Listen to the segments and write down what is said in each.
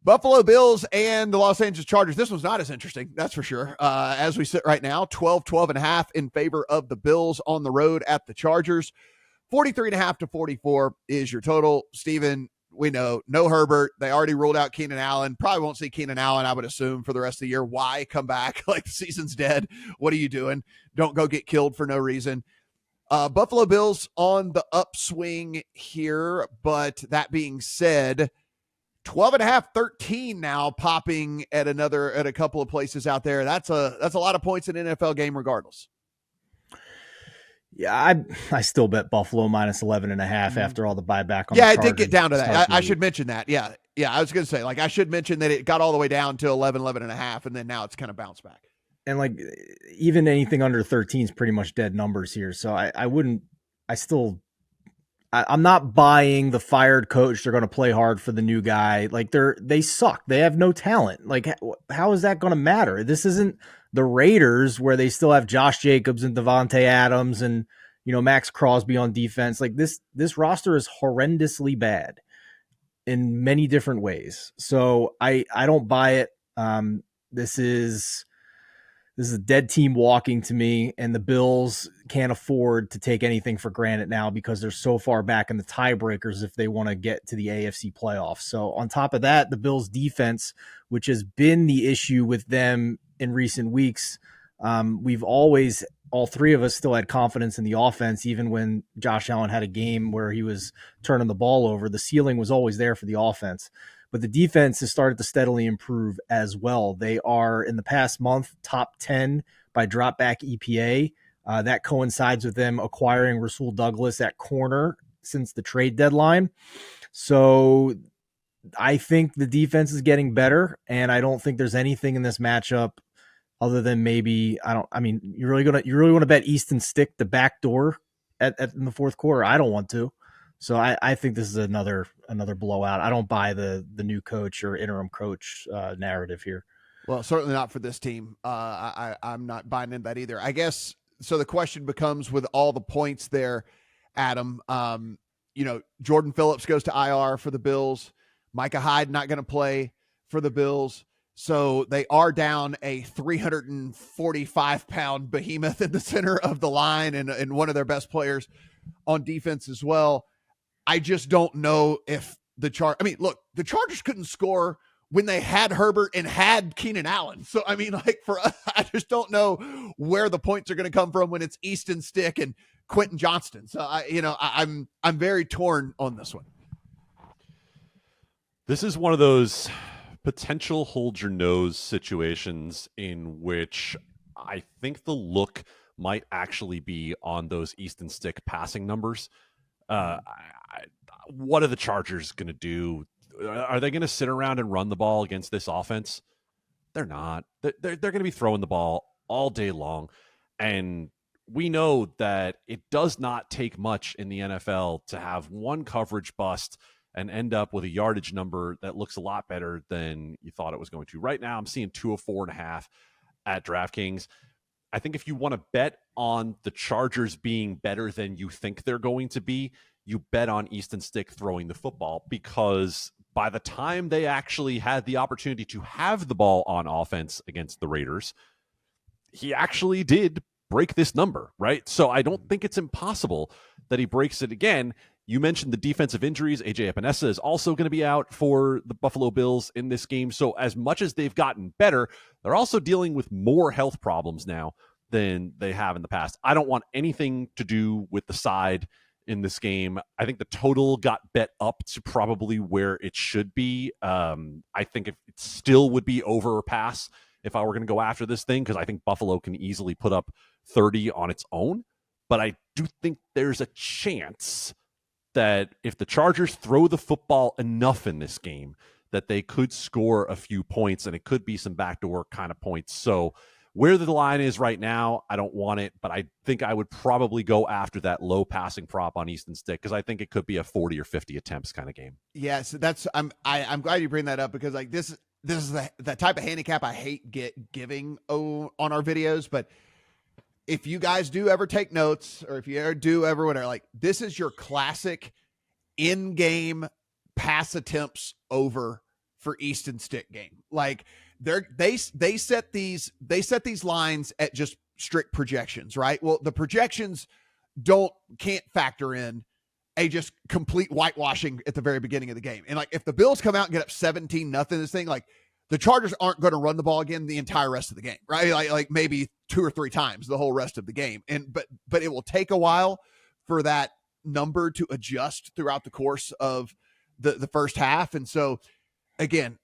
Buffalo Bills and the Los Angeles Chargers. This one's not as interesting, that's for sure. As we sit right now, 12.5 in favor of the Bills on the road at the Chargers. 43.5 to 44 is your total. Steven, we know no Herbert. They already ruled out Keenan Allen. Probably won't see Keenan Allen, I would assume, for the rest of the year. Why come back? Like, the season's dead. What are you doing? Don't go get killed for no reason. Buffalo Bills on the upswing here, but that being said, 12.5, 13 now popping at a couple of places out there. That's a lot of points in an NFL game regardless. Yeah, I still bet Buffalo minus 11.5 after all the buyback on the Chargers. Yeah, it did get down to that. I should mention that. Yeah, I was going to say, like, I should mention that it got all the way down to 11.5, and then now it's kind of bounced back. And, like, even anything under 13 is pretty much dead numbers here. So I'm not buying the fired coach. They're going to play hard for the new guy. Like, they suck. They have no talent. Like, how is that going to matter? This isn't the Raiders where they still have Josh Jacobs and Devontae Adams and, Max Crosby on defense. Like, this roster is horrendously bad in many different ways. So I don't buy it. This is a dead team walking to me, and the Bills can't afford to take anything for granted now because they're so far back in the tiebreakers if they want to get to the AFC playoffs. So on top of that, the Bills defense, which has been the issue with them in recent weeks, all three of us still had confidence in the offense, even when Josh Allen had a game where he was turning the ball over. The ceiling was always there for the offense. But the defense has started to steadily improve as well. They are, in the past month, top 10 by drop back EPA. That coincides with them acquiring Rasul Douglas at corner since the trade deadline. So I think the defense is getting better, and I don't think there's anything in this matchup other than maybe you really want to bet Easton Stick the back door in the fourth quarter? I don't want to. So I think this is another blowout. I don't buy the new coach or interim coach narrative here. Well, certainly not for this team. I'm not buying into that either. I guess, so the question becomes, with all the points there, Adam, Jordan Phillips goes to IR for the Bills. Micah Hyde not going to play for the Bills. So they are down a 345-pound behemoth in the center of the line and one of their best players on defense as well. I just don't know if the Chargers couldn't score when they had Herbert and had Keenan Allen. So, for us, I just don't know where the points are going to come from when it's Easton Stick and Quentin Johnston. So, I'm very torn on this one. This is one of those potential hold your nose situations in which I think the look might actually be on those Easton Stick passing numbers. What are the Chargers going to do? Are they going to sit around and run the ball against this offense? They're not. They're going to be throwing the ball all day long. And we know that it does not take much in the NFL to have one coverage bust and end up with a yardage number that looks a lot better than you thought it was going to. Right now, I'm seeing 204.5 at DraftKings. I think if you want to bet on the Chargers being better than you think they're going to be, you bet on Easton Stick throwing the football, because by the time they actually had the opportunity to have the ball on offense against the Raiders, he actually did break this number, right? So I don't think it's impossible that he breaks it again. You mentioned the defensive injuries. AJ Epinesa is also going to be out for the Buffalo Bills in this game. So as much as they've gotten better, they're also dealing with more health problems now than they have in the past. I don't want anything to do with the side in this game. I think the total got bet up to probably where it should be. I think it still would be over or pass if I were going to go after this thing, because I think Buffalo can easily put up 30 on its own. But I do think there's a chance that if the Chargers throw the football enough in this game, that they could score a few points, and it could be some backdoor kind of points. So where the line is right now, I don't want it, but I think I would probably go after that low passing prop on Easton Stick, because I think it could be a 40 or 50 attempts kind of game. Yeah, so I'm glad you bring that up, because like this is the type of handicap I hate giving on our videos. But if you guys do ever take notes, or if you ever do ever whatever, like, this is your classic in-game pass attempts over for Easton Stick game. Like they set these lines at just strict projections, right? Well, the projections can't factor in a just complete whitewashing at the very beginning of the game. And like if the Bills come out and get up 17-0 this thing, like the Chargers aren't going to run the ball again the entire rest of the game, right? Like maybe 2 or 3 times the whole rest of the game. And but it will take a while for that number to adjust throughout the course of the first half. And so again,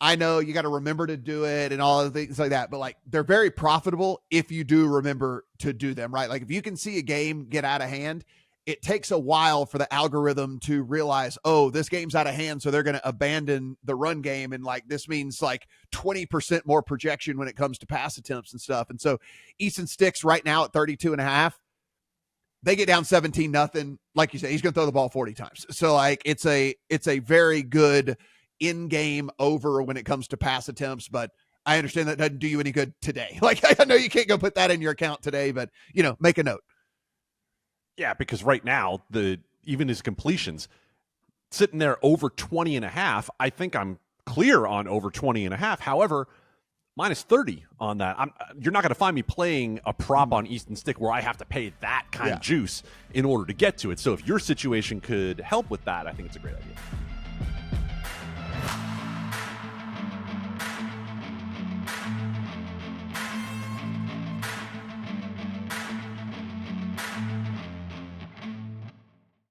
I know you got to remember to do it and all of things like that, but like they're very profitable if you do remember to do them, right? Like if you can see a game get out of hand, it takes a while for the algorithm to realize, oh, this game's out of hand, so they're going to abandon the run game. And like this means like 20% more projection when it comes to pass attempts and stuff. And so Easton Sticks right now at 32.5. They get down 17-0. Like you said, he's going to throw the ball 40 times. So like it's a very good in-game over when it comes to pass attempts, but I understand that doesn't do you any good today. Like I know you can't go put that in your account today, but make a note. Yeah, because right now, even his completions sitting there over 20.5, I think I'm clear on over 20.5. However, minus 30 on that. You're not going to find me playing a prop on Easton Stick where I have to pay that kind of juice in order to get to it. So if your situation could help with that, I think it's a great idea.